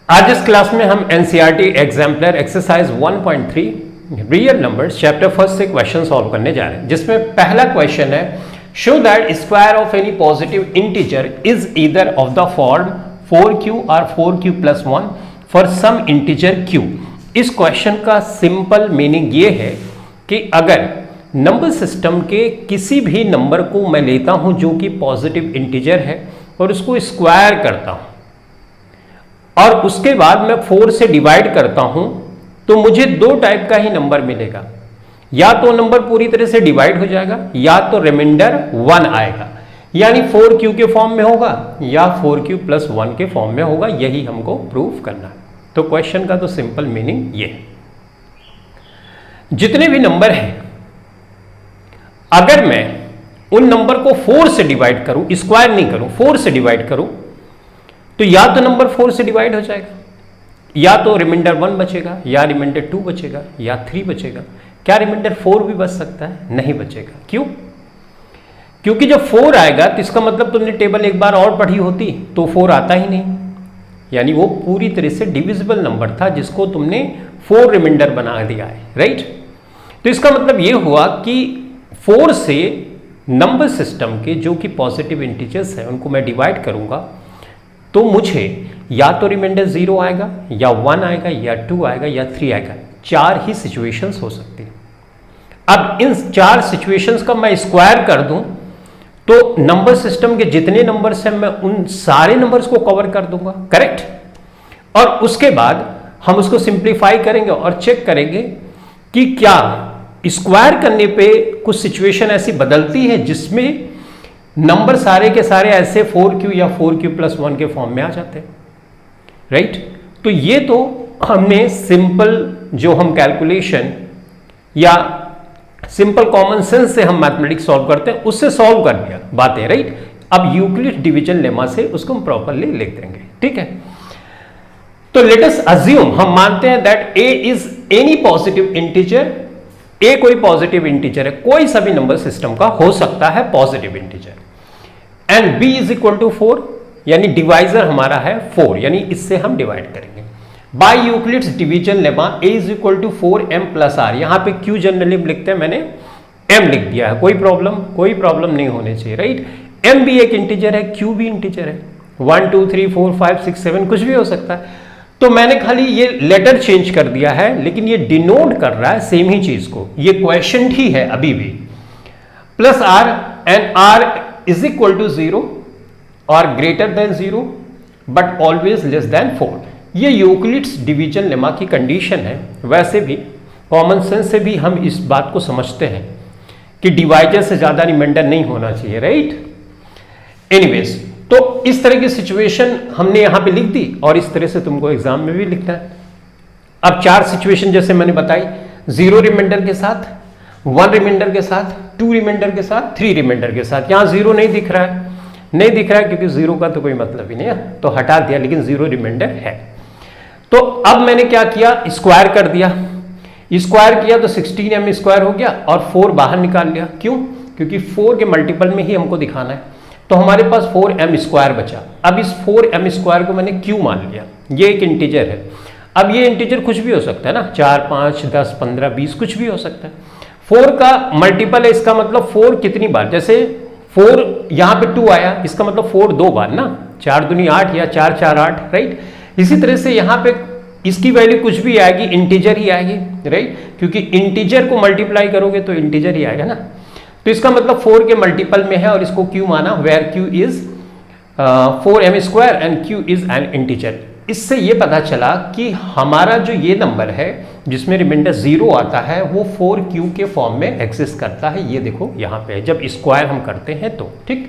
आज इस क्लास में हम NCERT exemplar exercise 1.3 real numbers chapter first से क्वेश्चन सॉल्व करने जा रहे हैं, जिसमें पहला क्वेश्चन है show that square of any positive integer is either of the form 4q और 4q plus 1 for some integer q। इस क्वेश्चन का सिंपल मीनिंग ये है कि अगर नंबर सिस्टम के किसी भी नंबर को मैं लेता हूं जो कि पॉजिटिव इंटीजर है और उसको स्क्वायर करता हूं और उसके बाद मैं 4 से डिवाइड करता हूं तो मुझे दो टाइप का ही नंबर मिलेगा। या तो नंबर पूरी तरह से डिवाइड हो जाएगा या तो रिमाइंडर 1 आएगा, यानी 4q के फॉर्म में होगा या 4q प्लस 1 के फॉर्म में होगा। यही हमको प्रूव करना है। तो क्वेश्चन का तो सिंपल मीनिंग ये है, जितने भी नंबर हैं अगर मैं उन नंबर को 4 से डिवाइड करूं, स्क्वायर नहीं करूं, 4 से डिवाइड करूं, तो या तो नंबर 4 से डिवाइड हो जाएगा या तो रिमाइंडर 1 बचेगा या रिमाइंडर 2 बचेगा या 3 बचेगा। क्या रिमाइंडर 4 भी बच सकता है? नहीं बचेगा। क्यों? क्योंकि जब 4 आएगा तो इसका मतलब तुमने टेबल एक बार और पढ़ी होती तो 4 आता ही नहीं, यानी वो पूरी तरह से डिविजिबल नंबर था जिसको तुमने 4 रिमाइंडर बना दिया है, राइट। तो इसका मतलब ये हुआ कि 4 से नंबर सिस्टम के जो कि पॉजिटिव इंटीजर्स हैं उनको मैं डिवाइड करूंगा तो मुझे या तो रिमाइंडर 0 आएगा या 1 आएगा या 2 आएगा या 3 आएगा। 4 ही सिचुएशंस हो सकती हैं। अब इन 4 सिचुएशंस का मैं स्क्वायर कर दूं तो नंबर सिस्टम के जितने नंबर्स हैं मैं उन सारे नंबर्स को कवर कर दूंगा, करेक्ट। और उसके बाद हम उसको सिंप्लीफाई करेंगे और चेक करेंगे कि क्या स्क्वायर करने पे कुछ सिचुएशन ऐसी बदलती है जिसमें नंबर सारे के सारे ऐसे 4q या 4q प्लस 1 के फॉर्म में आ जाते हैं, राइट। तो ये तो हमने सिंपल जो हम कैलकुलेशन या सिंपल कॉमन सेंस से हम मैथमेटिक्स सॉल्व करते हैं उससे सॉल्व कर दिया बातें, राइट। अब यूक्लिड डिवीजन लेमा से उसको हम प्रॉपरली लिख देंगे, ठीक है। तो लेट अस अज्यूम, हम मानते हैं that a is any positive integer. a कोई पॉजिटिव इंटीजर है, कोई सा भी नंबर सिस्टम का हो सकता है positive integer, and b is equal to 4, यानी डिवाइजर हमारा है 4, यानी इससे हम डिवाइड करेंगे by Euclid's division lemma a is equal to 4m plus r। यहां पे q जनरली लिखते हैं, मैंने m लिख दिया है, कोई प्रॉब्लम नहीं होनी चाहिए, राइट। m भी एक इंटीजर है, q भी इंटीजर है, 1 2 3 4 5 6 7 कुछ भी हो सकता है। तो मैंने खाली ये लेटर चेंज कर दिया है, लेकिन ये डिनोट कर रहा है सेम ही चीज को, ये क्वेश्चन ही है अभी भी। Plus r and r is equal to 0 और greater than 0 but always less than 4। ये यूक्लिड्स डिवीजन लेमा की कंडीशन है। वैसे भी कॉमन सेंस से भी हम इस बात को समझते हैं कि डिवाइजर से ज्यादा रिमाइंडर नहीं होना चाहिए, राइट। एनीवेज, तो इस तरह की सिचुएशन हमने यहां पे लिख दी और इस तरह से तुमको एग्जाम में भी लिखना है। अब 4 सिचुएशन जैसे मैंने बताई, 0 रिमाइंडर के साथ, 1 रिमाइंडर के साथ, 2 रिमाइंडर के साथ, 3 रिमाइंडर के साथ। यहां 0 नहीं दिख रहा है, क्योंकि 0 का तो कोई मतलब ही नहीं है, तो हटा दिया, लेकिन 0 रिमाइंडर है। तो अब मैंने क्या किया, स्क्वायर कर दिया। स्क्वायर किया तो 16m स्क्वायर हो गया और 4 बाहर निकाल लिया। क्यों? क्योंकि 4 के मल्टीपल में ही हमको दिखाना है, तो हमारे पास 4m स्क्वायर बचा। अब इस 4m स्क्वायर को मैंने q मान लिया, ये एक इंटीजर है। अब ये इंटीजर कुछ भी हो सकता है ना, 4 5 10 15 20 कुछ भी हो सकता है। 4 का मल्टीपल है, इसका मतलब 4 कितनी बार, जैसे 4 यहां पे 2 आया, इसका मतलब 4 2 बार ना, 4 दूनी 8 या 4 4 8, राइट। इसी तरह से यहां पे इसकी वैल्यू कुछ भी आएगी, इंटीजर ही आएगी, राइट, क्योंकि इंटीजर को मल्टीप्लाई करोगे तो इंटीजर ही आएगा ना। तो इसका मतलब 4 के मल्टीपल में है और इसको q माना, where q is 4m square and q is an integer. इससे ये पता चला कि हमारा जो ये नंबर है जिसमें रिमाइंडर 0 आता है वो 4q के फॉर्म में एग्जिस्ट करता है। ये देखो यहाँ पे जब स्क्वायर हम करते हैं तो, ठीक।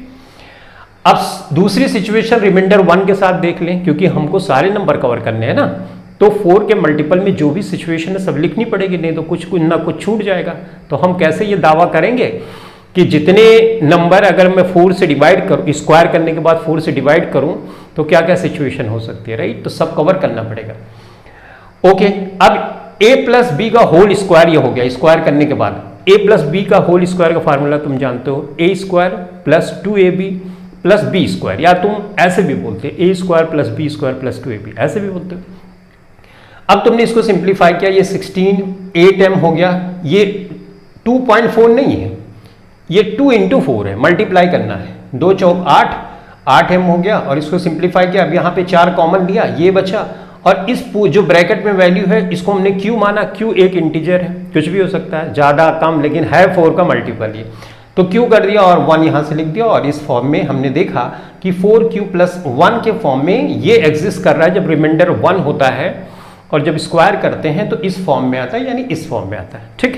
अब दूसरी सिचुएशन रिमाइंडर 1 के साथ देख लें, क्योंकि हमको सारे नंबर कवर करने हैं ना, तो 4 के मल्टीपल में जो भी सिचुएशन है सब लिखनी पड़ेगी, नहीं तो कुछ ना कुछ छूट जाएगा। तो हम कैसे ये दावा करेंगे कि जितने नंबर अगर मैं 4 से डिवाइड करूं, स्क्वायर करने के बाद 4 से डिवाइड करूं, तो क्या क्या सिचुएशन हो सकती है, राइट। तो सब कवर करना पड़ेगा। ओके, अब a प्लस बी का होल स्क्वायर ये हो गया, स्क्वायर करने के बाद a प्लस बी का होल स्क्वायर का फार्मूला तुम जानते हो, a square plus 2ab plus b square, या तुम ऐसे भी बोलते a square plus b square plus 2ab, ऐसे भी बोलते हो। अब तुमने इसको सिंप्लीफाई किया, ये 16 8m हो गया, ये 2.4 नहीं है, ये 2 × 4 है, मल्टीप्लाई करना है, 2 चौक 8, 8m हो गया, और इसको सिंप्लीफाई किया, अब यहाँ पे 4 कॉमन लिया, ये बचा, और इस जो ब्रैकेट में वैल्यू है इसको हमने q माना, q एक इंटीजर है, कुछ भी हो सकता है, ज़्यादा कम, लेकिन है 4 का मल्टीपल ये, तो q कर दिया और 1 यहाँ से लिख दिया, और इस फॉर्म में हमने देखा कि 4q + 1 के फॉर्म में ये एग्जिस्ट कर रहा है जब रिमाइंडर 1 होता है, और जब स्क्वायर करते हैं तो इस फॉर्म में आता है, यानी इस फॉर्म में आता है। ठीक,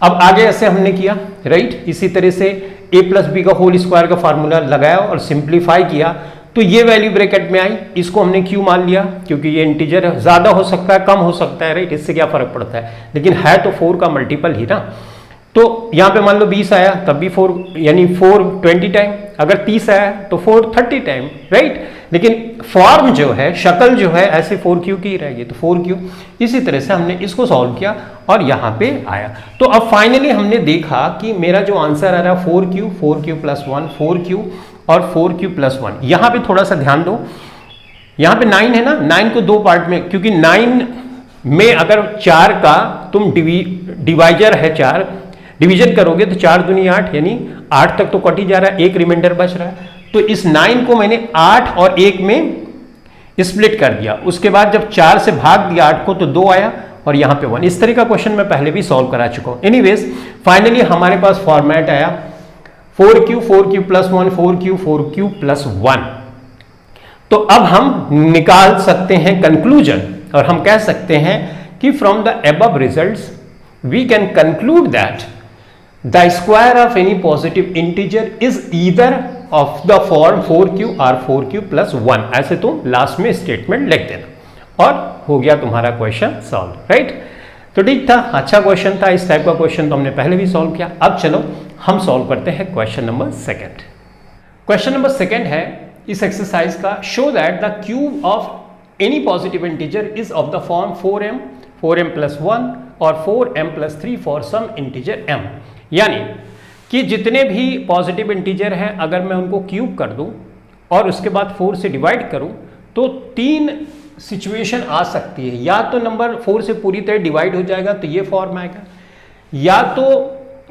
अब आगे ऐसे हमने किया, राइट। इसी तरह से a + b का होल स्क्वायर का फार्मूला लगाया और सिंप्लीफाई किया, तो ये वैल्यू ब्रैकेट में आई, इसको हमने q मान लिया, क्योंकि ये इंटीजर है, ज़्यादा हो सकता है, कम हो सकता है, राइट, इससे क्या फर्क पड़ता है, लेकिन है तो 4 का मल्टीपल ही ना। तो यहाँ पे मान लो 20 आया, तब भी 4, यानी 4 20 टाइम, अगर 30 आया तो 4 30 टाइम, राइट। लेकिन फॉर्म जो है, शक्ल जो है, ऐसे 4q की रहेगी, तो 4q। इसी तरह से हमने इसको सॉल्व किया और यहाँ पे आया। तो अब फाइनली हमने देखा कि मेरा जो आंसर आ रहा है 4q, 4q + 1, 4q और 4q + 1। यहाँ पे थोड़ा सा ध्यान दो, यहाँ पे 9 है ना, 9 को 2 पार्ट में, क्योंकि 9 में अगर 4 का तुम डिवाइजर है 4, डिवीजन करोगे तो 4 दूनी 8, यानी 8 तक तो कट ही जा रहा है, एक रिमाइंडर बच रहा है। तो इस 9 को मैंने 8 और 1 में स्प्लिट कर दिया, उसके बाद जब 4 से भाग दिया 8 को तो 2 आया, और यहाँ पे 1। इस तरह का क्वेश्चन मैं पहले भी सॉल्व करा चुका हूँ। एनीवेज, फाइनली हमारे पास फॉर्मेट आया 4q, 4q + 1, 4q, 4q + 1। तो अब हम निकाल सकते हैं कंक्लूजन, और हम कह सकते हैं कि from the above results we can conclude that the square of any positive integer is either of the form 4q और 4q + 1। ऐसे तुम लास्ट में स्टेटमेंट लिख देना, और हो गया तुम्हारा क्वेश्चन सॉल्व, राइट। तो ठीक था, अच्छा क्वेश्चन था, इस टाइप का क्वेश्चन तो हमने पहले भी सॉल्व किया। अब चलो हम सॉल्व करते हैं क्वेश्चन नंबर 2। क्वेश्चन नंबर 2 है इस एक्सरसाइज का, show that the cube of any positive integer is of the form 4m, 4m + 1 और 4m + 3 for some integer m। यानी कि जितने भी पॉजिटिव इंटीजर हैं, अगर मैं उनको क्यूब कर दूं और उसके बाद 4 से डिवाइड करूं, तो 3 सिचुएशन आ सकती है। या तो नंबर 4 से पूरी तरह डिवाइड हो जाएगा तो ये फॉर्म आएगा, या तो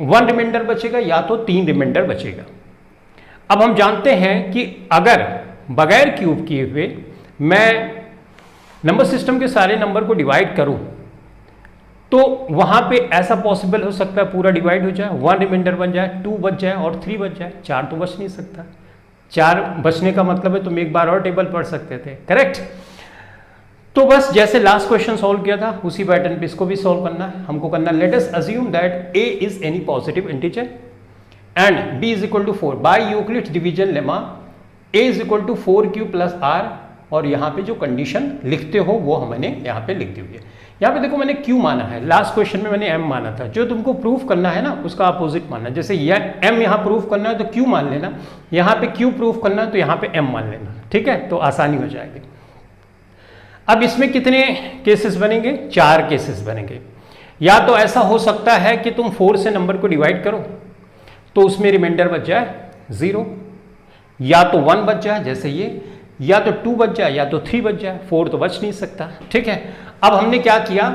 1 रिमाइंडर बचेगा, या तो 3 रिमाइंडर बचेगा। अब हम जानते हैं कि अगर बगैर क्यूब किए हुए मैं नंबर सिस्टम के सारे नंबर को डिवाइड करूं, तो वहां पे ऐसा पॉसिबल हो सकता है पूरा डिवाइड हो जाए, 1 रिमाइंडर बन जाए, 2 बच जाए और 3 बच जाए, 4 तो बच नहीं सकता। 4 बचने का मतलब है तुम एक बार और टेबल पढ़ सकते थे, करेक्ट। तो बस जैसे लास्ट क्वेश्चन सॉल्व किया था उसी पैटर्न पे इसको भी सॉल्व करना है। हमको करना, let us assume that a is any positive integer and b = 4 by Euclid's division lemma a = 4q + r, और यहाँ पे जो कंडीशन लिखते हो वो हमने यहाँ पे लिख दी हुई है। यहाँ पे देखो मैंने q माना है, लास्ट क्वेश्चन में मैंने m माना था। जो तुमको प्रूफ करना है ना उसका अपोजिट मानना, जैसे m यहाँ प्रूफ करना है तो q मान लेना, यहाँ पे q प्रूफ करना है तो यहाँ पे m मान लेना, ठीक है, तो आसानी हो जाएगी। अब इसमें कितने केसेस बनेंगे? 4 केसेस बनेंगे। या तो ऐसा हो सकता है कि तुम 4 से नंबर को डिवाइड करो तो उसमें रिमाइंडर बच जाए 0, या तो 1 बच जाए जैसे ये, या तो 2 बच जाए, या तो 3 बच जाए, 4 तो बच नहीं सकता, ठीक है। अब हमने क्या किया,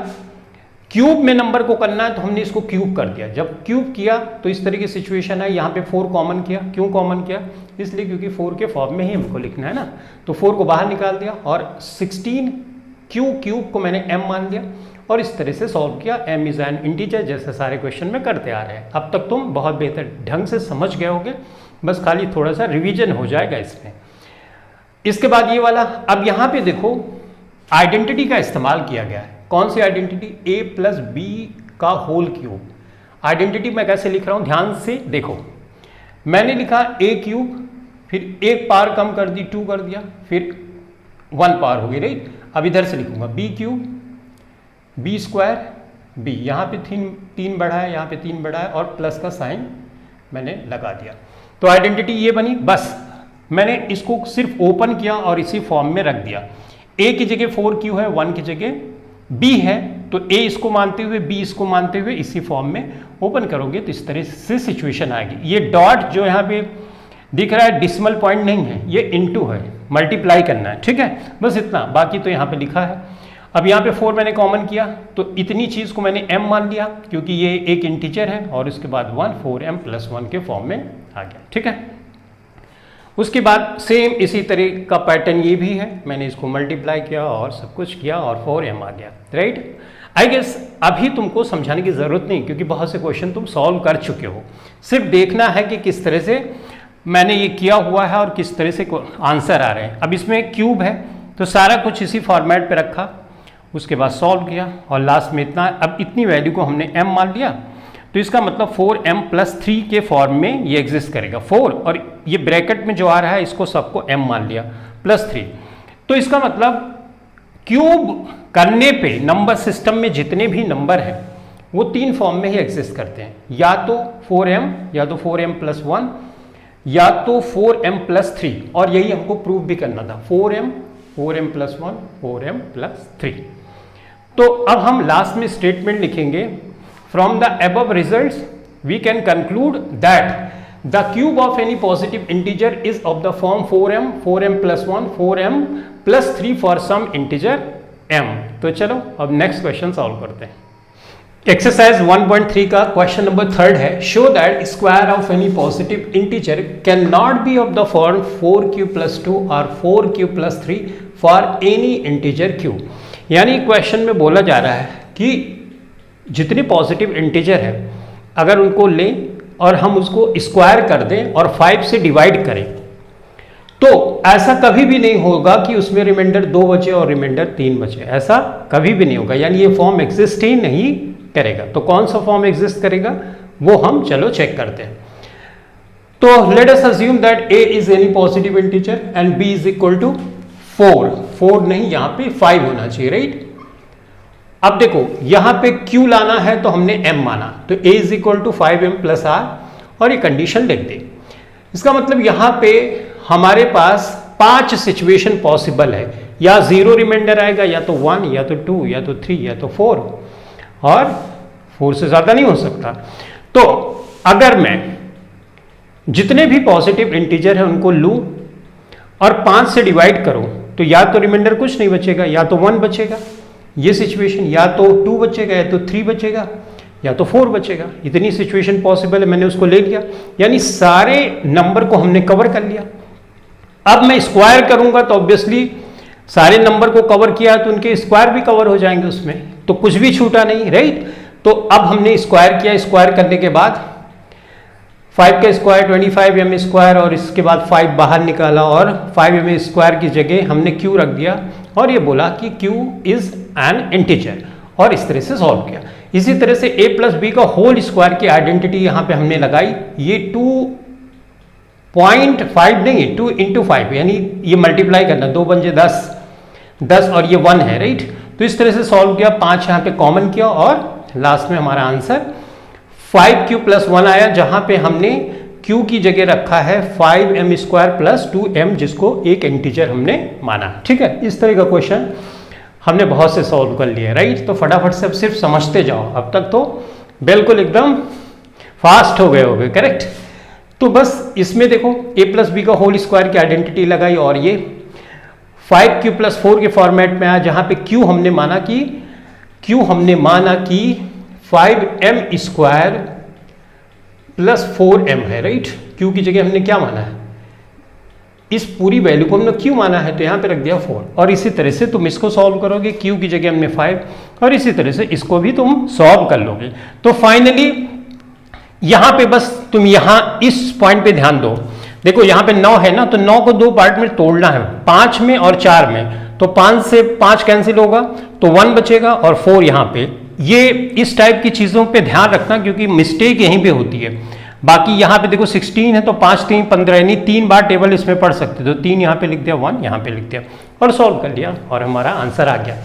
क्यूब में नंबर को करना है तो हमने इसको क्यूब कर दिया। जब क्यूब किया तो इस तरह की सिचुएशन है, यहाँ पे 4 कॉमन किया। क्यों कॉमन किया? इसलिए क्योंकि 4 के फॉर्म में ही हमको लिखना है ना, तो 4 को बाहर निकाल दिया और 16 क्यूब को मैंने m मान लिया और इस तरह से सॉल्व किया। m इज एन इंटीजर, जैसे सारे क्वेश्चन में करते आ रहे हैं। अब तक तुम बहुत बेहतर ढंग से समझ गए होगे, बस खाली थोड़ा सा रिवीजन हो जाएगा इसमें। इसके बाद ये वाला, अब यहाँ पे देखो आइडेंटिटी का इस्तेमाल किया गया है। कौन सी आइडेंटिटी? a + b का होल क्यूब। आइडेंटिटी मैं कैसे लिख रहा हूँ ध्यान से देखो, मैंने लिखा a³, फिर एक पावर कम कर दी 2 कर दिया, फिर 1 पावर हो गई, राइट। अब इधर से लिखूंगा b³ b² b, यहाँ पे 3 बढ़ा है, यहाँ पे 3 बढ़ा है और प्लस का साइन मैंने लगा दिया। तो आइडेंटिटी ये बनी। बस मैंने इसको सिर्फ ओपन किया और इसी फॉर्म में रख दिया। a की जगह 4q है, 1 की जगह b है, तो a इसको मानते हुए b इसको मानते हुए इसी फॉर्म में ओपन करोगे तो इस तरह से सिचुएशन आएगी। ये डॉट जो यहाँ पे दिख रहा है डिसिमल पॉइंट नहीं है, ये इनटू है, मल्टीप्लाई करना है, ठीक है, बस इतना, बाकी तो यहाँ पे लिखा है। अब यहाँ पे 4 मैंने कॉमन किया तो इतनी चीज़ को मैंने m मान लिया क्योंकि ये एक इंटीजर है, और उसके बाद 1 4m + 1 के फॉर्म में आ गया, ठीक है। उसके बाद सेम इसी तरह का पैटर्न ये भी है, मैंने इसको मल्टीप्लाई किया और सब कुछ किया और 4m आ गया, राइट। आई गेस अभी तुमको समझाने की ज़रूरत नहीं क्योंकि बहुत से क्वेश्चन तुम सॉल्व कर चुके हो, सिर्फ देखना है कि किस तरह से मैंने ये किया हुआ है और किस तरह से आंसर आ रहे हैं। अब इसमें क्यूब है तो सारा कुछ इसी फॉर्मेट पे रखा, उसके बाद सॉल्व किया और लास्ट में इतना, अब इतनी वैल्यू को हमने m मान लिया तो इसका मतलब 4m + 3 के फॉर्म में ये एग्जिस्ट करेगा, 4 और ये ब्रैकेट में जो आ रहा है इसको सबको m मान लिया +3, तो इसका मतलब क्यूब करने पे नंबर सिस्टम में जितने भी नंबर हैं वो 3 फॉर्म में ही एग्जिस्ट करते हैं, या तो 4m या तो 4m + 1 या तो 4m + 3, और यही हमको प्रूव भी करना था, 4m + 1 4m + 3। तो अब हम लास्ट में स्टेटमेंट लिखेंगे, from the above results we can conclude that the cube of any positive integer is of the form 4m + 1 4m + 3 for some integer m। तो चलो अब नेक्स्ट क्वेश्चन सॉल्व करते हैं। एक्सरसाइज 1.3 का क्वेश्चन नंबर 3 है, show that square of any positive integer can not be of the form 4q + 2 और 4q + 3 for any integer q। यानी question में बोला जा रहा है कि जितने पॉजिटिव इंटीजर है अगर उनको लें और हम उसको स्क्वायर कर दें और 5 से डिवाइड करें तो ऐसा कभी भी नहीं होगा कि उसमें रिमाइंडर 2 बचे और रिमाइंडर 3 बचे, ऐसा कभी भी नहीं होगा, यानी ये फॉर्म एग्जिस्ट ही नहीं करेगा। तो कौन सा फॉर्म एग्जिस्ट करेगा वो हम चलो चेक करते हैं। तो let us assume that a is any positive integer and b is equal to 4 नहीं, यहाँ पे 5 होना चाहिए, राइट। अब देखो यहाँ पे q लाना है तो हमने m माना, तो a is equal to 5m + r और ये कंडीशन लिख दे। इसका मतलब यहाँ पे हमारे पास 5 सिचुएशन पॉसिबल है, या 0 रिमाइंडर आएगा, या तो 1 या तो 2 या तो 3 या तो 4, और 4 से ज़्यादा नहीं हो सकता। तो अगर मैं जितने भी पॉजिटिव इंटीजर है उनको लूँ और 5 से डिवाइड करूँ तो या तो रिमाइंडर कुछ नहीं बचेगा, या तो 1 बचेगा, ये सिचुएशन, या तो 2 बचेगा, या तो 3 बचेगा, या तो 4 बचेगा। इतनी सिचुएशन पॉसिबल है, मैंने उसको ले लिया, यानी सारे नंबर को हमने कवर कर लिया। अब मैं स्क्वायर करूंगा तो ऑब्वियसली सारे नंबर को कवर किया तो उनके स्क्वायर भी कवर हो जाएंगे उसमें, तो कुछ भी छूटा नहीं, राइट। तो अब हमने स्क्वायर किया, स्क्वायर करने के बाद 5 का स्क्वायर 25m² और इसके बाद 5 बाहर निकाला और 5m² की जगह हमने q रख दिया और ये बोला कि q इज एन इंटीजर, और इस तरह से सॉल्व किया। इसी तरह से a + b का होल स्क्वायर की आइडेंटिटी यहाँ पे हमने लगाई, ये 2.5 नहीं 2 × 5, यानी ये मल्टीप्लाई करना, 2 × 10 और ये 1 है, राइट। तो इस तरह से सॉल्व किया, 5 यहाँ पे कॉमन किया और लास्ट में हमारा आंसर 5q + 1 आया, जहां पे हमने q की जगह रखा है 5m² + 2m, जिसको एक इंटीजर हमने माना, ठीक है। इस तरह का क्वेश्चन हमने बहुत से सॉल्व कर लिए, राइट। तो फटाफट से अब सिर्फ समझते जाओ, अब तक तो बिल्कुल एकदम फास्ट हो गए होगे, करेक्ट। तो बस इसमें देखो a + b का होल स्क्वायर की आइडेंटिटी लगाई और ये 5q + 4 के फॉर्मेट में आया, जहां पे q हमने माना कि 5m² + 4m है, राइट। q की जगह हमने क्या माना है, इस पूरी वैल्यू को हमने q माना है तो यहाँ पे रख दिया 4, और इसी तरह से तुम इसको सॉल्व करोगे, q की जगह हमने 5, और इसी तरह से इसको भी तुम सॉल्व कर लोगे। तो फाइनली यहाँ पे बस तुम यहाँ इस पॉइंट पे ध्यान दो, देखो यहाँ पे 9 है ना, तो 9 को 2 पार्ट में तोड़ना है, 5 में और 4 में, तो 5 से 5 कैंसिल होगा तो 1 बचेगा और 4 यहाँ पे। ये इस टाइप की चीज़ों पे ध्यान रखना क्योंकि मिस्टेक यहीं पे होती है। बाकी यहाँ पे देखो 16 है तो 5 3 15, यानी 3 बार टेबल इसमें पढ़ सकते, तो 3 यहाँ पे लिख दिया, 1 यहाँ पे लिख दिया और सॉल्व कर लिया और हमारा आंसर आ गया।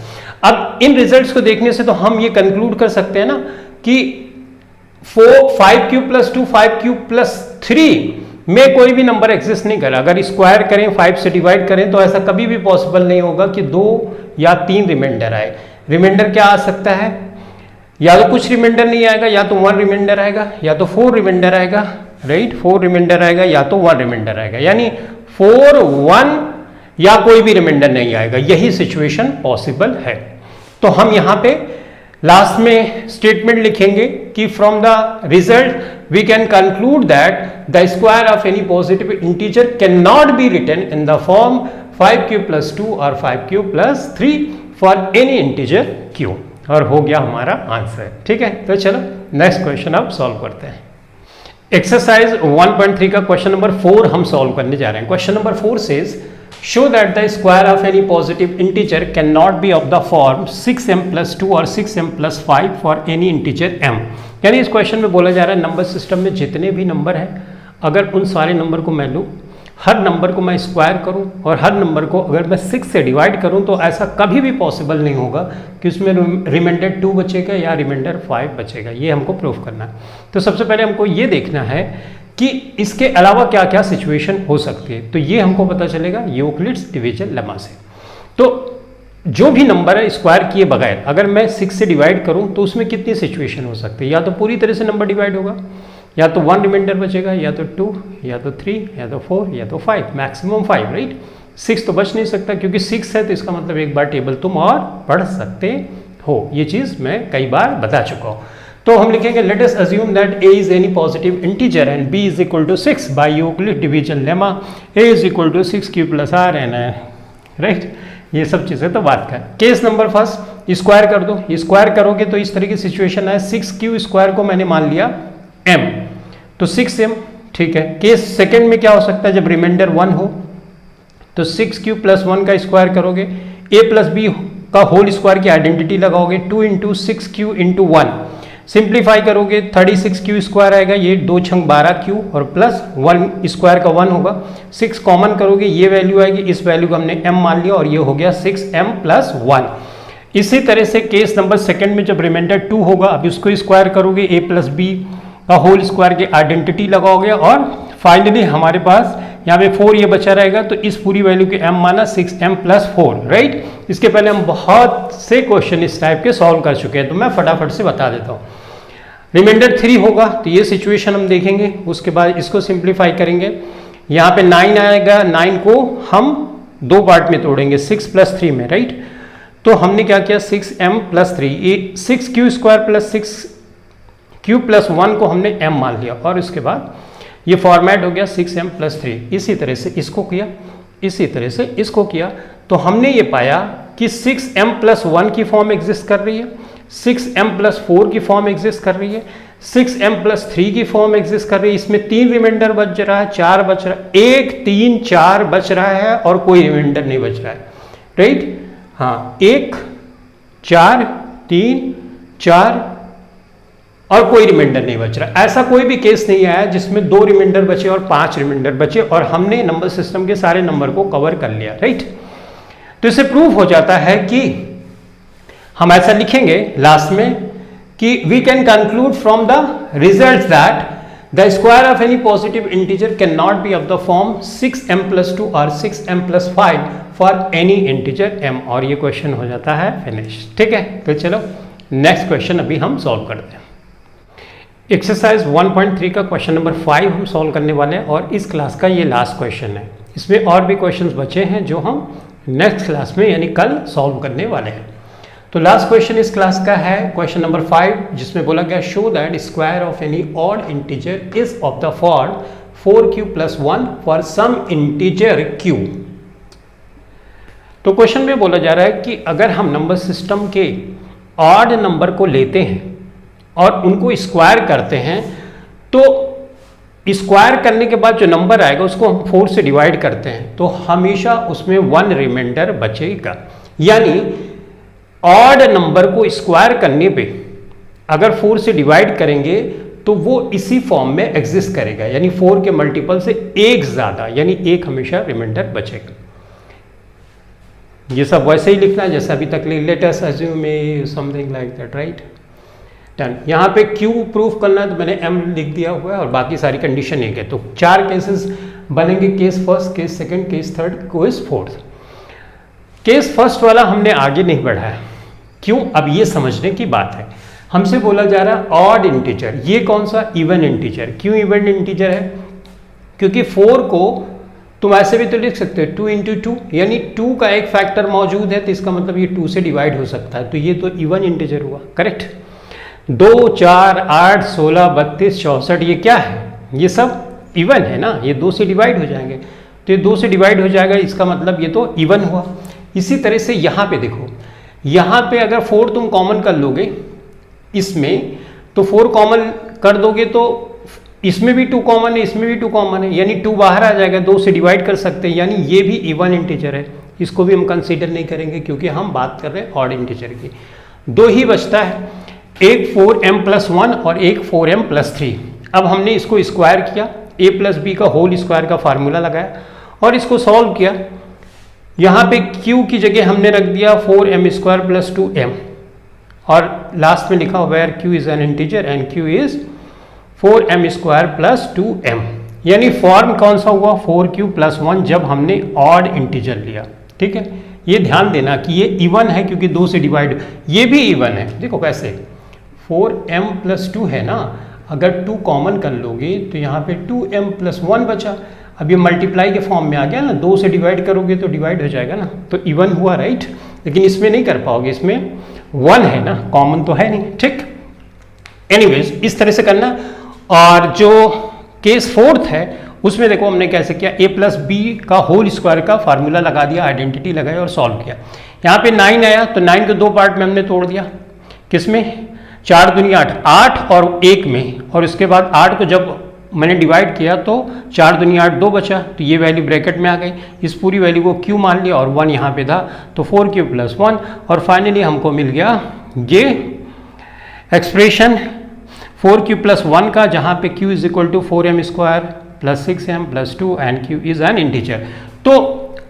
अब इन रिजल्ट्स को देखने से तो हम ये कंक्लूड कर सकते हैं ना कि 5q + 2 5q + 3 में कोई भी नंबर एग्जिस्ट नहीं करा। अगर स्क्वायर करें 5 से डिवाइड करें तो ऐसा कभी भी पॉसिबल नहीं होगा कि 2 या 3 रिमाइंडर आए। रिमाइंडर क्या आ सकता है, या तो कुछ रिमाइंडर नहीं आएगा, या तो 1 रिमाइंडर आएगा, या तो 4 रिमाइंडर आएगा, राइट, 4 रिमाइंडर आएगा या तो 1 रिमाइंडर आएगा, यानी 4 1 या कोई भी रिमाइंडर नहीं आएगा, यही सिचुएशन पॉसिबल है। तो हम यहां पे लास्ट में स्टेटमेंट लिखेंगे कि from the result we can conclude that the square of any positive integer can not be written in the form 5q + 2 और 5q + 3 for any integer q, और हो गया हमारा आंसर। ठीक है, तो चलो नेक्स्ट क्वेश्चन अब सॉल्व करते हैं। एक्सरसाइज 1.3 का क्वेश्चन नंबर 4 हम सॉल्व करने जा रहे हैं। Question number 4 says show that the square of any positive integer cannot be of the form 6m + 2 और 6m + 5 for any integer m। यानी इस क्वेश्चन में बोला जा रहा है नंबर सिस्टम में जितने भी नंबर हैं, अगर उन सारे नंबर को मैं लूँ, हर नंबर को मैं स्क्वायर करूं और हर नंबर को अगर मैं 6 से डिवाइड करूं, तो ऐसा कभी भी पॉसिबल नहीं होगा कि उसमें रिमाइंडर 2 बचेगा या रिमाइंडर 5 बचेगा। ये हमको प्रूव करना है। तो सबसे पहले हमको ये देखना है कि इसके अलावा क्या क्या सिचुएशन हो सकती है। तो ये हमको पता चलेगा यूक्लिड्स डिवीजन लेमा से। तो जो भी नंबर है स्क्वायर किए बगैर अगर मैं 6 से डिवाइड करूं तो उसमें कितनी सिचुएशन हो सकती है। या तो पूरी तरह से नंबर डिवाइड होगा, या तो 1 रिमाइंडर बचेगा, या तो 2, या तो 3, या तो 4, या तो 5, मैक्सिमम 5, राइट। 6 तो बच नहीं सकता, क्योंकि 6 है तो इसका मतलब एक बार टेबल तुम और पढ़ सकते हो। ये चीज़ मैं कई बार बता चुका हूँ। तो हम लिखेंगे let us assume that a is any positive integer and b is equal to 6 by Euclid division lemma a is equal to 6q + r n, right. ये सब चीज़ें तो बात कर। केस नंबर फर्स्ट, स्क्वायर कर दो। स्क्वायर करोगे तो इस तरह की सिचुएशन है, 6q² को मैंने मान लिया m, तो 6m, ठीक है। केस सेकंड में क्या हो सकता है, जब रिमाइंडर 1 हो तो 6q + 1 का स्क्वायर करोगे, a + b का होल स्क्वायर की आइडेंटिटी लगाओगे, 2 × 6q × 1, सिंप्लीफाई करोगे 36q² आएगा, ये 2 छंग 12q और प्लस 1 स्क्वायर का 1 होगा। 6 कॉमन करोगे, ये वैल्यू आएगी, इस वैल्यू को हमने m मान लिया और ये हो गया 6m + 1। इसी तरह से केस नंबर सेकंड में जब रिमाइंडर 2 होगा, अब इसको स्क्वायर करोगे, a + b का होल स्क्वायर की आइडेंटिटी लगाओगे और फाइनली हमारे पास यहाँ पे 4 ये बचा रहेगा, तो इस पूरी वैल्यू के m माना 6m + 4, राइट। इसके पहले हम बहुत से क्वेश्चन इस टाइप के सॉल्व कर चुके हैं, तो मैं फटाफट से बता देता हूँ। रिमाइंडर 3 होगा तो ये सिचुएशन हम देखेंगे, उसके बाद इसको सिंप्लीफाई करेंगे। यहाँ पे 9 आएगा, 9 को हम 2 पार्ट में तोड़ेंगे, 6 + 3 में, राइट। तो हमने क्या किया, 6m + 3, ये 6q² + 6q + 1 को हमने m मान लिया और इसके बाद ये फॉर्मेट हो गया 6m + 3। इसी तरह से इसको किया, इसी तरह से इसको किया, तो हमने ये पाया कि 6m + 1 की फॉर्म एग्जिस्ट कर रही है, 6m + 4 की फॉर्म एग्जिस्ट कर रही है, 6m + 3 की फॉर्म एग्जिस्ट कर रही है। इसमें 3 रिमाइंडर बच रहा है, 4 बच रहा है, 1 3 4 बच रहा है और कोई रिमाइंडर नहीं बच रहा है, राइट। हाँ, 1 4 3 4 और कोई रिमाइंडर नहीं बच रहा। ऐसा कोई भी केस नहीं आया जिसमें 2 रिमाइंडर बचे और 5 रिमाइंडर बचे और हमने नंबर सिस्टम के सारे नंबर को कवर कर लिया, राइट। तो इससे प्रूव हो जाता है कि हम ऐसा लिखेंगे लास्ट में कि we can conclude from the results that the square of any positive integer can not be of the form 6m + 2 और 6m + 5 for any integer m, और ये क्वेश्चन हो जाता है फिनिश। ठीक है, तो चलो नेक्स्ट क्वेश्चन अभी हम सॉल्व करते हैं। एक्सरसाइज 1.3 का क्वेश्चन नंबर 5 हम सॉल्व करने वाले हैं और इस क्लास का ये लास्ट क्वेश्चन है। इसमें और भी क्वेश्चंस बचे हैं जो हम नेक्स्ट क्लास में यानी कल सॉल्व करने वाले हैं। तो लास्ट क्वेश्चन इस क्लास का है क्वेश्चन नंबर 5, जिसमें बोला गया show that square of any odd integer is of the form 4q + 1 for some integer q। तो क्वेश्चन में बोला जा रहा है कि अगर हम नंबर सिस्टम के ऑड नंबर को लेते हैं और उनको स्क्वायर करते हैं, तो स्क्वायर करने के बाद जो नंबर आएगा उसको हम 4 से डिवाइड करते हैं, तो हमेशा उसमें 1 रिमाइंडर बचेगा। यानी ऑड नंबर को स्क्वायर करने पे अगर 4 से डिवाइड करेंगे तो वो इसी फॉर्म में एग्जिस्ट करेगा, यानी 4 के मल्टीपल से 1 ज्यादा, यानी 1 हमेशा रिमाइंडर बचेगा। ये सब वैसे ही लिखना है जैसे अभी तक late us assume something like that, right. Done. यहाँ पे Q प्रूफ करना है तो मैंने M लिख दिया हुआ है और बाकी सारी कंडीशन एक है। तो 4 केसेस बनेंगे, case first, case second, case third, case fourth. Case first वाला हमने आगे नहीं बढ़ाया, क्यों? अब ये समझने की बात है। हमसे बोला जा रहा है ऑड इंटीजर, ये कौन सा, इवन इंटीजर। क्यों इवन इंटीजर है, क्योंकि 4 को तुम ऐसे भी तो लिख सकते हो 2 इंटू 2, यानी 2 का एक फैक्टर मौजूद है तो इसका मतलब ये 2 से डिवाइड हो सकता है, तो ये तो इवन इंटीजर हुआ, करेक्ट। 2, 4, 8, 16, 32, 64 ये क्या है, ये सब इवन है ना, ये 2 से डिवाइड हो जाएंगे, तो ये 2 से डिवाइड हो जाएगा, इसका मतलब ये तो इवन हुआ। इसी तरह से यहाँ पे देखो, यहाँ पे अगर 4 तुम कॉमन कर लोगे इसमें, तो 4 कॉमन कर दोगे तो इसमें भी 2 कॉमन है, इसमें भी 2 कॉमन है, यानी 2 बाहर आ जाएगा, 2 से डिवाइड कर सकते हैं, यानी ये भी इवन इंटीजर है, इसको भी हम कंसीडर नहीं करेंगे क्योंकि हम बात कर रहे हैं ऑड इंटीजर की। 2 ही बचता है, एक 4m+1 और एक 4m+3। अब हमने इसको स्क्वायर किया, a+b का होल स्क्वायर का फार्मूला लगाया और इसको सॉल्व किया। यहाँ पे q की जगह हमने रख दिया 4m² + 2m और लास्ट में लिखा where q is an integer and q is 4m² + 2m, यानी फॉर्म कौन सा हुआ 4q + 1 जब हमने ऑड इंटीजर लिया। ठीक है, ये ध्यान देना कि ये इवन है क्योंकि 2 से डिवाइड, ये भी इवन है। देखो कैसे, 4m+2 है ना, अगर 2 कॉमन कर लोगे तो यहाँ पे 2m+1 बचा। अब ये मल्टीप्लाई के फॉर्म में आ गया ना, 2 से डिवाइड करोगे तो डिवाइड हो जाएगा ना, तो इवन हुआ, राइट। लेकिन इसमें नहीं कर पाओगे, इसमें 1 है ना, कॉमन तो है नहीं, ठीक। एनीवेज इस तरह से करना। और जो केस 4th है उसमें देखो हमने कैसे किया, a+b का होल स्क्वायर का फार्मूला लगा दिया, आइडेंटिटी लगाई और सॉल्व किया। यहाँ पे 9 आया तो 9 को 2 पार्ट में हमने तोड़ दिया, किसमें, 4 दूनी 8, 8 और 1 में, और उसके बाद 8 को जब मैंने डिवाइड किया तो 4 दूनी 8, 2 बचा, तो ये वैल्यू ब्रैकेट में आ गई, इस पूरी वैल्यू को q मान लिया और 1 यहाँ पे था, तो 4q + 1 और फाइनली हमको मिल गया ये एक्सप्रेशन 4q + 1 का, जहाँ पे q = 4m² + 6m + 2 and q is an integer. तो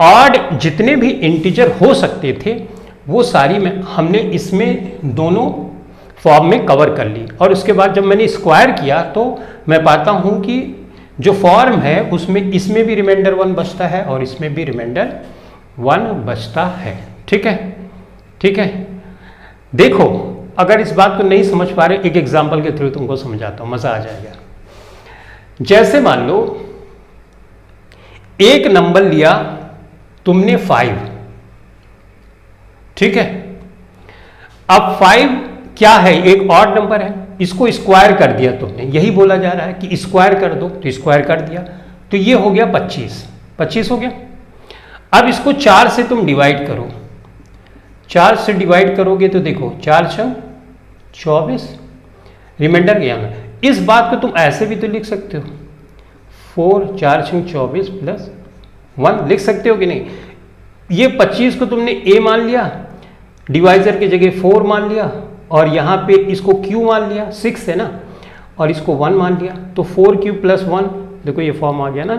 ऑड जितने भी इंटीजर हो सकते थे वो सारी में हमने इसमें दोनों फॉर्म में कवर कर ली, और उसके बाद जब मैंने स्क्वायर किया तो मैं पाता हूँ कि जो फॉर्म है उसमें इसमें भी रिमाइंडर 1 बचता है और इसमें भी रिमाइंडर 1 बचता है। ठीक है, ठीक है। देखो अगर इस बात को नहीं समझ पा रहे, एक एग्जाम्पल के थ्रू तुमको समझाता हूँ, मजा आ जाएगा। जैसे मान लो एक नंबर लिया तुमने 5, ठीक है। अब 5 क्या है, एक ऑड नंबर है, इसको स्क्वायर कर दिया तुमने, यही बोला जा रहा है कि स्क्वायर कर दो, तो स्क्वायर कर दिया, तो ये हो गया 25 हो गया। अब इसको 4 से तुम डिवाइड करो, 4 से डिवाइड करोगे तो देखो 4 × 24, रिमाइंडर गया ना। इस बात को तुम ऐसे भी तो लिख सकते हो, 4 × 24 + 1 लिख सकते हो कि नहीं। ये 25 को तुमने a मान लिया, डिवाइजर की जगह 4 मान लिया, और यहाँ पे इसको q मान लिया, 6 है ना, और इसको 1 मान लिया, तो 4q + 1, देखो ये फॉर्म आ गया ना।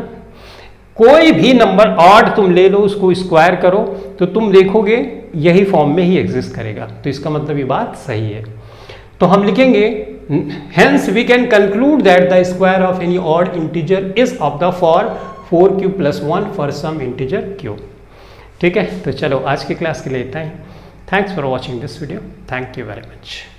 कोई भी नंबर ऑड तुम ले लो, उसको स्क्वायर करो तो तुम देखोगे यही फॉर्म में ही एग्जिस्ट करेगा, तो इसका मतलब ये बात सही है। तो हम लिखेंगे hence we can conclude that the square of any odd integer is of the form 4q + 1 for some integer q। ठीक है, तो चलो आज की क्लास के लिए इतना ही। Thanks for watching this video, thank you very much.